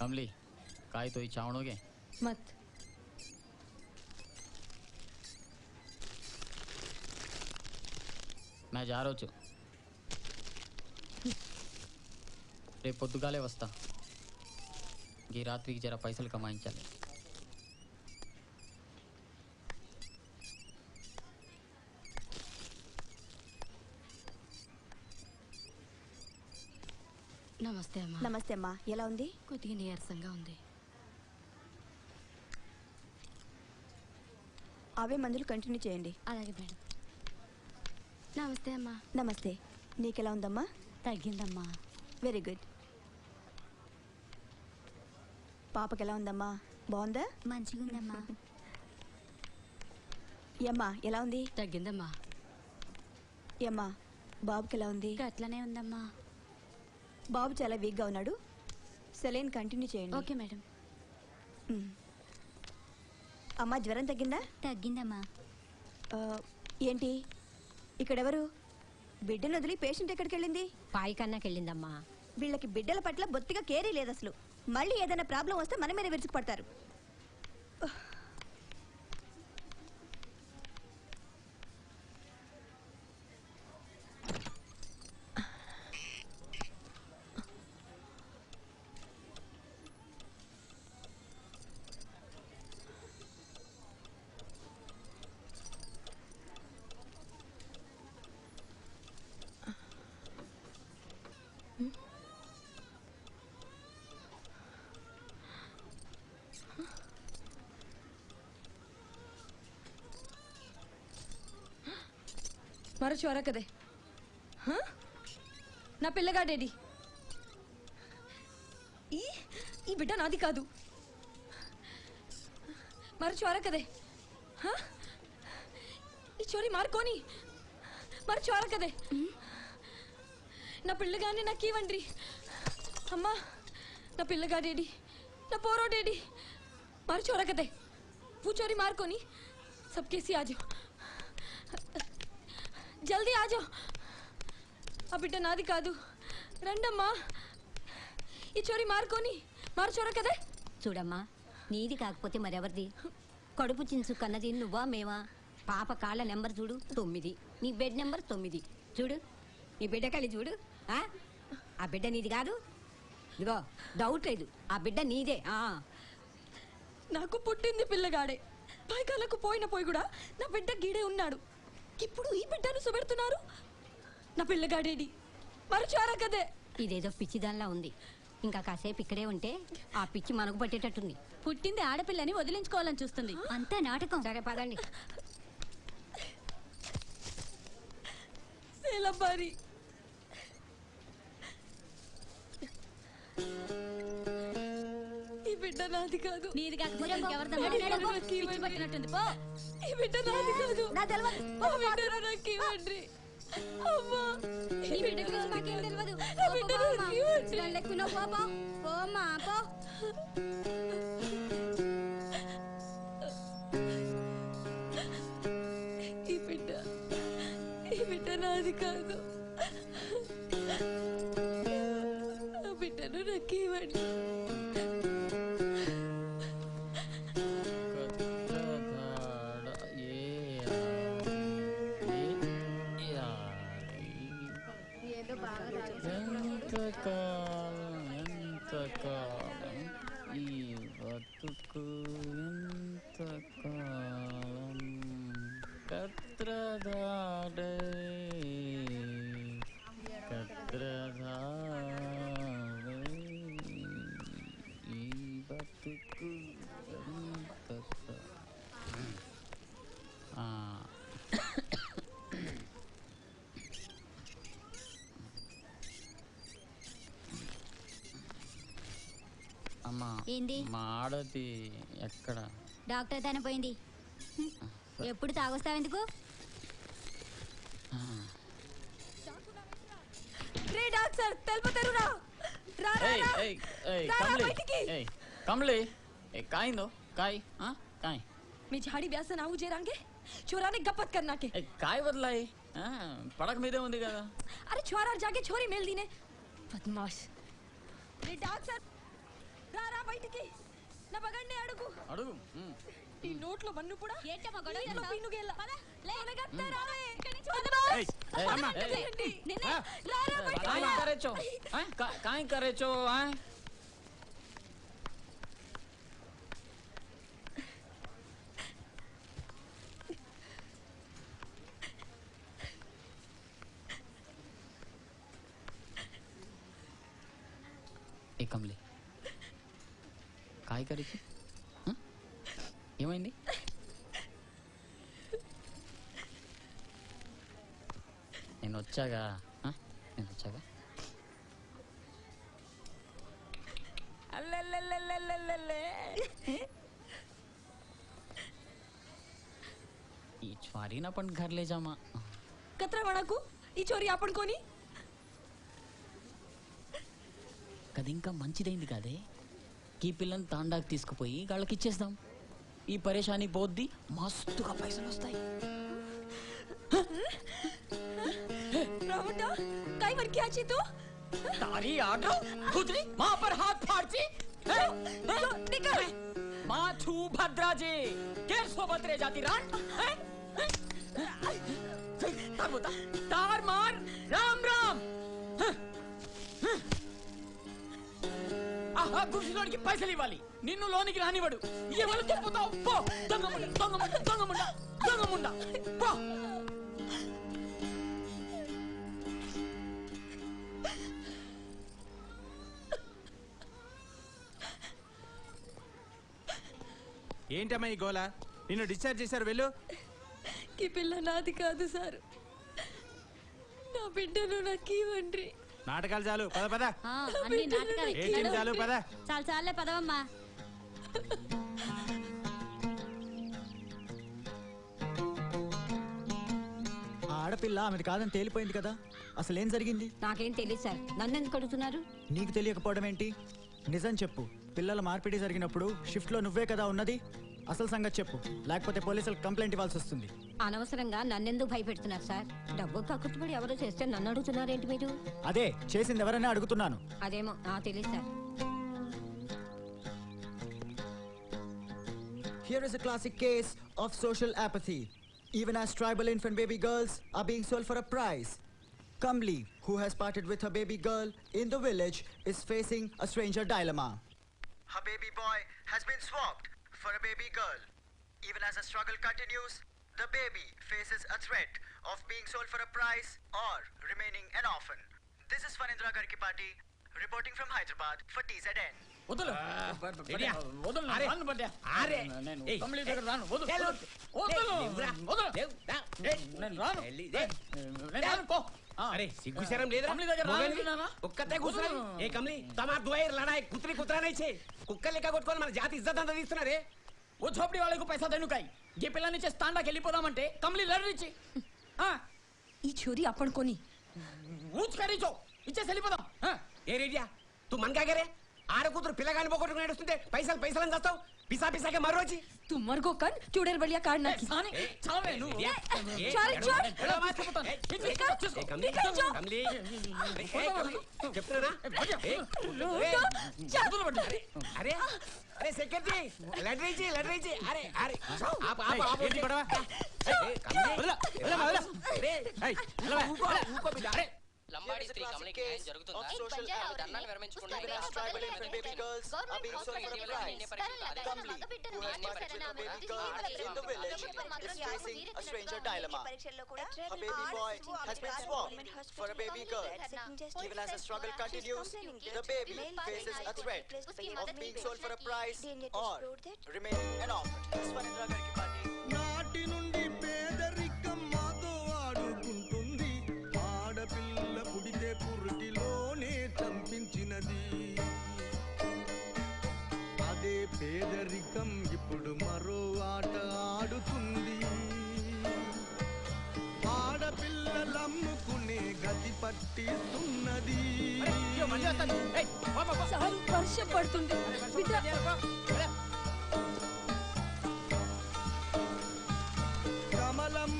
कमली काय तो ही चावणोगे मत. मैं जा रहा हूँ. రేపు పొద్దుగాలే వస్తా. ఈ రాత్రికి జర పైసలు కమాయించాలి. నమస్తే అమ్మా. నమస్తే అమ్మా. ఎలా ఉంది? కొద్దిగా నీరసంగా ఉంది. అవే మందులు కంటిన్యూ చేయండి. అలాగే మేడం. నమస్తే అమ్మా. నమస్తే. నీకెలా ఉందమ్మా? తగ్గిందమ్మా. Very good. పాపకి ఎలా ఉందమ్మా? బాగుందా? మంచిగా ఉందమ్మా. ఏమ్మా ఎలా ఉంది? తగ్గిందమ్మా. ఏమ్మా బాబుకి ఎలా ఉంది? అట్లనే ఉందమ్మా. బాబు చాలా వీక్గా ఉన్నాడు. సెలైన్ కంటిన్యూ చేయండి. Okay madam. అమ్మా జ్వరం తగ్గిందా? తగ్గిందమ్మా. ఏంటి ఇక్కడెవరు? బిడ్డను వదిలి పేషెంట్ ఎక్కడికి వెళ్ళింది? పాయికన్నాకి వెళ్ళిందమ్మా. వీళ్ళకి బిడ్డల పట్ల బొత్తిగా కేరీ లేదు అసలు. మళ్ళీ ఏదైనా ప్రాబ్లం వస్తే మన మీద విరుచుకు పడతారు. మరో చోరా కదే. నా పిల్లగాడేడి? ఈ బిడ్డ నాది కాదు. మరో చోరా కదే. ఈ చోరీ మార్కోని మరో చోరా కదే. నా పిల్లగాన్ని నాకు ఇవ్వండి. అమ్మా నా పిల్లగాడేడి? నా పోరోడేడి? మరో చోరా కదే. वो चोरी मार को नहीं. सब कैसी आ जाओ, जल्दी आ जाओ. ఆ బిడ్డ నాది కాదు. రండమ్మా. ఈ చోరీ మార్కోని మార్చోరా కదే చూడమ్మా, నీది కాకపోతే మరెవరిది? కడుపు చించు కన్నది నువ్వా మేమా? పాప కాళ్ళ నెంబర్ చూడు 9, నీ బెడ్ నెంబర్ 9. చూడు నీ బిడ్డ కలి చూడు. ఆ బిడ్డ నీది కాదు. ఇదిగో డౌట్ లేదు, ఆ బిడ్డ నీదే. నాకు పుట్టింది పిల్లగాడే, పైకాలకు పోయి కూడా నా బిడ్డ గీడే ఉన్నాడు. ఇప్పుడు ఈ బిడ్డను సుబెడుతున్నారు. నా పిల్లగాడేడి మరచారా కదే. ఇదేదో పిచ్చిదానిలా ఉంది. ఇంకా కాసేపు ఇక్కడే ఉంటే ఆ పిచ్చి మనకు పట్టేటట్టుంది. పుట్టింది ఆడపిల్లని వదిలించుకోవాలని చూస్తుంది. అంతా నాటకం. సరే పదండి. సేలబారి ఈ బిడ్డ నాది కాదు. నీది కాకపోతే ఇంకెవరిదమ్మా? పిచ్చి పట్టినట్టుంది. పో. ఈ బిడ్డ నాది కాదు. నా తెలియదు. ఆ బిడ్డను నాకు ఇవ్వండి. అమ్మా, ఈ బిడ్డ గురించి మాకేం తెలియదు. నా బిడ్డను నాకు ఇవ్వండి. లెక్కునో పోపో పోమ్మా పో. ఈ బిడ్డ నాది కాదు. ఆ బిడ్డను నాకు ఇవ్వండి. ఎంతకాలం ఈ బతుకు, ఎంతకాలం కత్రదాడే ఈ బతుకు అమ్మా, ఏంది? మా ఆడది ఎక్కడ? డాక్టర్ తన పోయింది. ఎప్పుడు తాగొస్తావెందుకు? రే డాక్టర్ తెలుపుతారు రా. రా రా రా. कमले काय दो काय काय मी झाड़ी व्यास नाऊ जेरांगे छोराने गप्पत करना के काय बदलाय पडक మీదే ఉంది కదా. अरे छोरा जाके छोरी मेल दीने बदमाश. रे డాక్టర్ రా రా బయటికి. నా బగండి అడుగు అడుగు. ఈ నోట్లో మన్ను కూడా ఏంటమ్మా గొడవ నీట్లో చేస్తావ్? పిన్నుగేల పద, లే. కొనగత్తా రావే. ఏయ్ అమ్మా నిన్నే రా రా బయటికి. काय करे छो काय करे छो ఏ కమలే काय करे छो ఏమైంది? నేను వచ్చాగా ఈ చ్వారీని आपण घर ले जामा. कतरा वणाकू ఈ చోరీ आपण कोणी కది ఇంకా మంచిదైంది కాదే. ఈ పిల్లని తాండాకి తీసుకుపోయి వాళ్ళకి ఇచ్చేద్దాం. ఈ పరేషాని పోద్ది, మస్తుగా పైసలు వస్తాయి. रावटा काय वर क्या तू तारी आडो खुदरी मां पर हाथ फाड़ची निकल माथू भद्राजी केर सोबत रे जाती रान तार बोता तार मार राम राम ఆహా గుర్షిలోనికి పైసలు ఇవ్వాలి. నిన్ను లోనికి రానివాడు. ఎవరు చెప్పుతావు? పో దొంగముండ దొంగముండ దొంగముండ దొంగముండ పో. ఏంటమ్మా ఈ గోల? నిన్ను డిశ్చార్జ్ చేశారు, వెళ్ళు. ఈ పిల్ల నాది కాదు సార్. నా బిడ్డను నాకు ఇవ్వండి. నాటకాలు చాలు, పద పద. అన్ని నాటకాలు ఏంటి చాలు, పద. చాలు చాలే పదవమ్మా. ఆడపిల్ల ఆమెది కాదని తేలిపోయింది కదా. అసలు ఏం జరిగింది? నాకేం తెలియదు సార్. నన్ను ఎందుకు అడుగుతున్నారు? నీకు తెలియకపోవడం ఏంటి? నిజం చెప్పు. పిల్లల మార్పిడి జరిగినప్పుడు షిఫ్ట్లో నువ్వే కదా ఉన్నది. అసలు సంగతి చెప్పు, లేకపోతే పోలీసులకు కంప్లైంట్ ఇవ్వాల్సి వస్తుంది. అనవసరంగా నన్నెందుకు భయపెడుతున్నారు సార్? డబ్బు కక్కుతుపడి ఎవరో చేస్తే నన్ను అడుగుతున్నారేంటి మీరు? అదే చేసింది ఎవరైనా అడుగుతున్నాను. అదేమో నాకు తెలియదు sir. Here is a classic case of social apathy. Even as tribal infant baby girls are being sold for a price. Kamli, who has parted with her baby girl in the village, is facing a stranger dilemma. Her baby boy has been swapped for a baby girl. Even as the struggle continues, the baby faces a threat of being sold for a price or remaining an orphan. This is Fanindra Garkipati reporting from Hyderabad for TZN. వదలు రెడీయా? వదలు అరే, రాను బడ్డా అరే. నేను ఏయ్, కమలి దగ్గర రాను వదలు లేవు. వదలు లేవురా. వదలు లేవు, రా. నేను రాను వెళ్ళి, నేను రాను పో అరే సిగ్గు శరం లేదురా? కమలి దగ్గర రాను మొగల్ని నానా? ఒక్కతే కూర్చున్నాయి. వదలు. ఏ కమలి తమార్ దువైర్ లడాయి కుత్రి కుత్రానే చే కుక్క లెక్క కొట్టుకొని మన జాతి ఇజ్జత్ అంతా తీస్తున్నారే. ఓ झोपड़ी वाले को पैसा देनु काई ये పిల్ల నుంచి స్టాండాకి వెళ్ళిపోదామంటే కమలి లెటర్ ఇచ్చి ఈ చోరీ అప్పన్ కోని ఊచ్ కరీచో ఇచ్చేసి వెళ్ళిపోదాం ఏ రెడియా తు మన్ కాగరే ఆడ కూతురు పిల్లగాని పోగొట్టుకుని ఏడుస్తుంటే పైసలు పైసలని చేస్తావు పిసా పిసాకే మరో వచ్చి तू मर गो कन चुड़ेर बलिया काटना की సాని చావే నువ్వు चल चल ఎలా మాట్లాడుతాను కమలి చెప్తున్నా అరే అరే సెక్రటరీ లెటర్ ఇచ్చి అరే అరే ఆపు ఆపు ఆపు ఏంటి గొడవ? ఊకో బిడ్డ అరే లంబాడి స్త్రీ కమలికి న్యాయం జరుగుతుందా? ధర్నాలు విరమించకుండా tribal infant baby girls are being sold for a price. Kamli, who has parted with her baby girl in the village, is facing a stranger dilemma. Her baby boy has been swapped for a baby girl. Even as the struggle continues, the baby faces a threat of being sold for a price or remaining an orphan. This is Fanindra Garkipati. నాటి నుండి పేదరికం మాతో ఆడుకుంటుంది ఆడపిల్ల పుడితే పురిటిలోనే చంపించినది అదే పేదరికం ఇప్పుడు మరో ఆట ఆడుతుంది ఆడపిల్లలమ్ముకునే గతి పట్టిస్తున్నది వర్షం పడుతుంది బిడ్డ కమలం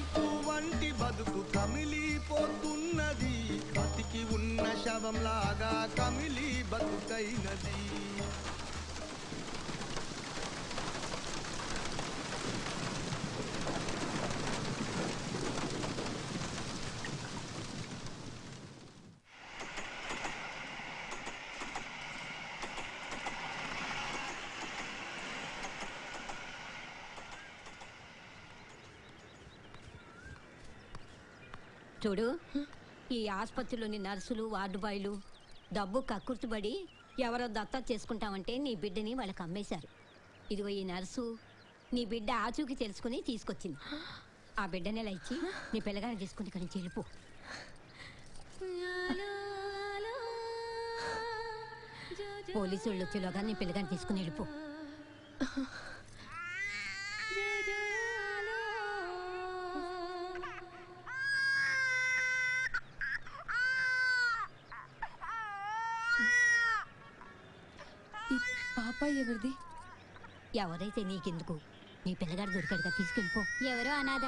వంటి బతుకు కమిలిపోతున్నది బతికి ఉన్న శవంలాగా కమిలి బతుకైనది చూడు ఈ ఆసుపత్రిలోని నర్సులు వార్డు బాయ్లు డబ్బు కక్కుర్తిపడి ఎవరో దత్తా చేసుకుంటామంటే నీ బిడ్డని వాళ్ళకి అమ్మేశారు. ఇదిగో ఈ నర్సు నీ బిడ్డ ఆచూకి తెలుసుకుని తీసుకొచ్చింది. ఆ బిడ్డని ఇలా ఇచ్చి నీ పిల్లగాని తీసుకుని ఇక్కడి నుంచి వెళ్ళిపో. పోలీసు వాళ్ళు వచ్చేలోగా నీ పిల్లగాని తీసుకుని వెళ్ళిపో. పాప ఎవరిది? ఎవరైతే నీకెందుకు, నీ పిల్లగాడు దొరికాడుగా తీసుకెళ్ళిపో. ఎవరో అనాథ.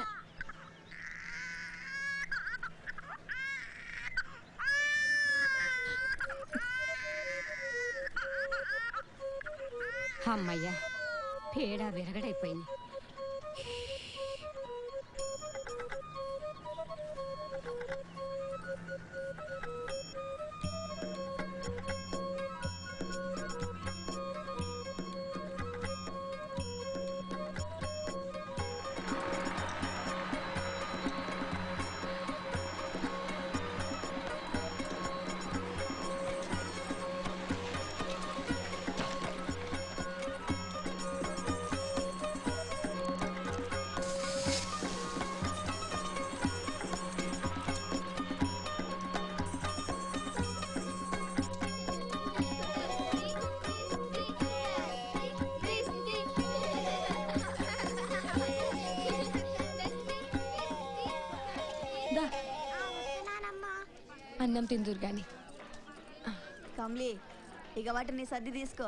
అమ్మయ్యా పేడ విరగడైపోయింది. అన్నం తిందురు గాని. కమ్లీ ఇక వాటిని సర్ది తీసుకో.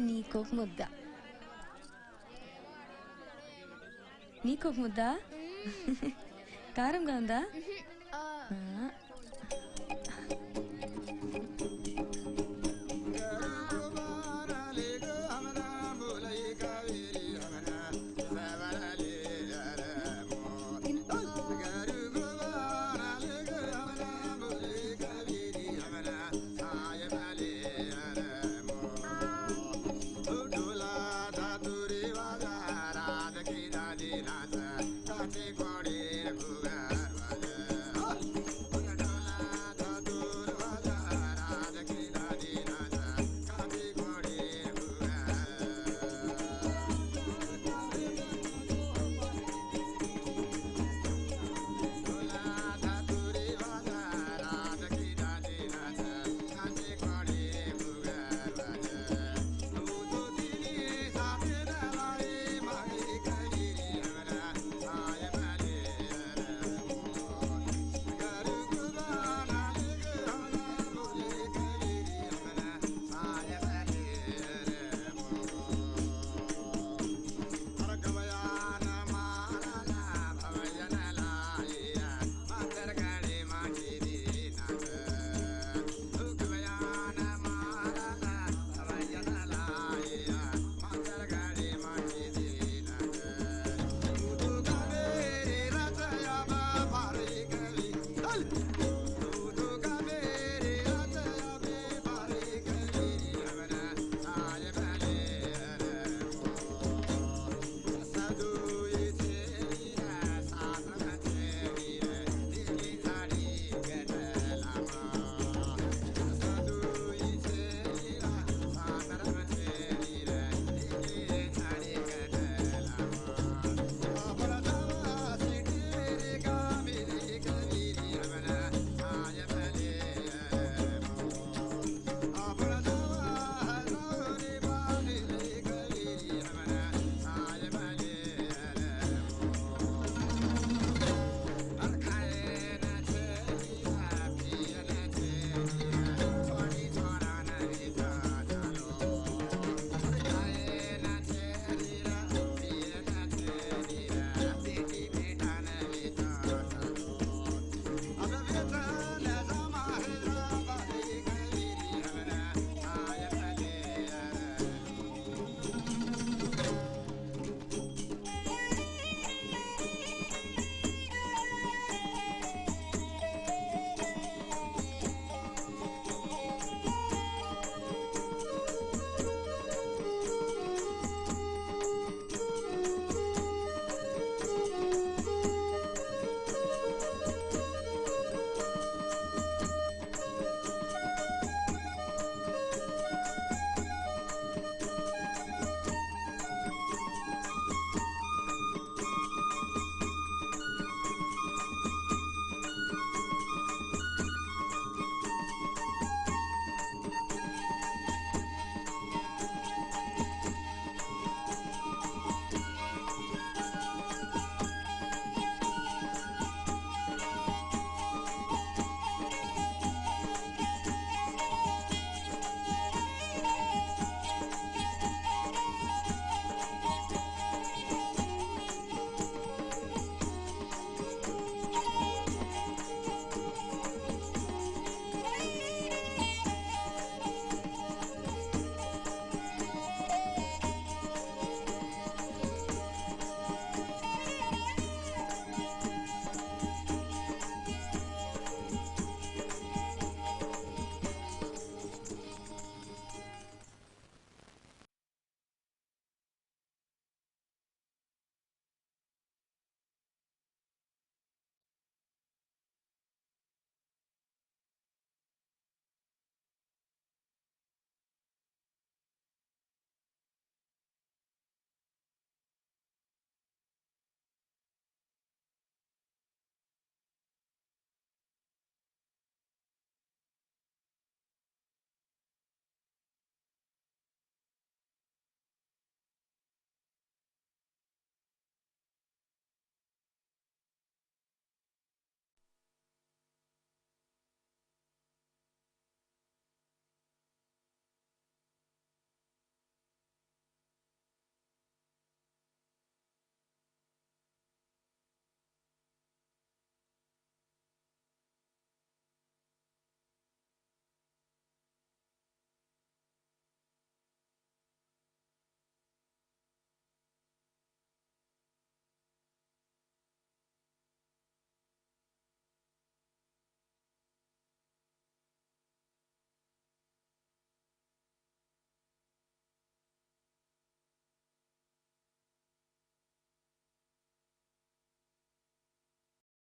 నీకొక ముద్ద, నీకొక ముద్ద. కారంగా ఉందా? Take